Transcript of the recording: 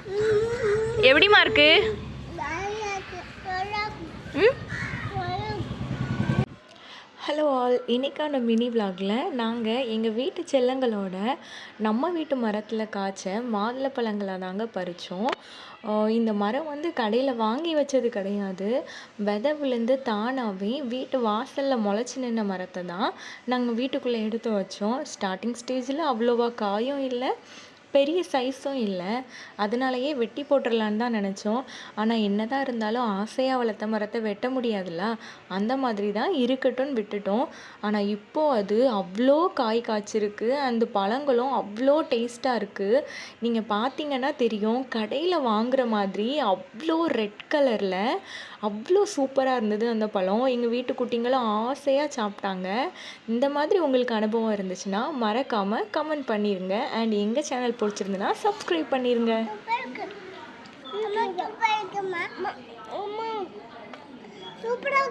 எப்படிமா இருக்கு? Hello all, இன்றைக்கான மினி விலாகில் நாங்கள் எங்கள் வீட்டு செல்லங்களோட நம்ம வீட்டு மரத்தில் காய்ச்ச மாதுளை பழங்களை தாங்க பறித்தோம். இந்த மரம் வந்து கடையில் வாங்கி வச்சது கிடையாது. விதை விழுந்து தானாகவே வீட்டு வாசலில் முளைச்சி நின்ற மரத்தை தான் நாங்கள் வீட்டுக்குள்ளே எடுத்து வச்சோம். ஸ்டார்டிங் ஸ்டேஜில் அவ்வளோவா காயும் இல்லை, பெரிய சைஸும் இல்லை. அதனாலயே வெட்டி போட்டுடலான்னு தான் நினச்சோம். ஆனால் என்ன தான் இருந்தாலும் ஆசையாக வளர்த்த மரத்தை வெட்ட முடியாதுல்ல, அந்த மாதிரி தான் இருக்கட்டும்னு விட்டுட்டோம். ஆனால் இப்போது அது அவ்வளோ காய் காய்ச்சிருக்கு. அந்த பழங்களும் அவ்வளோ டேஸ்ட்டாக இருக்குது. நீங்கள் பார்த்தீங்கன்னா தெரியும், கடையில் வாங்குகிற மாதிரி அவ்வளோ ரெட் கலரில் அவ்வளோ சூப்பராக இருந்தது அந்த பழம். எங்கள் வீட்டு குட்டிங்களும் ஆசையாக சாப்பிட்டாங்க. இந்த மாதிரி உங்களுக்கு அனுபவம் இருந்துச்சுன்னா மறக்காமல் கமெண்ட் பண்ணிடுங்க. அண்ட் எங்கள் சேனல் பிடிச்சிருந்துன்னா சப்ஸ்கிரைப் பண்ணிடுங்க. சூப்பராக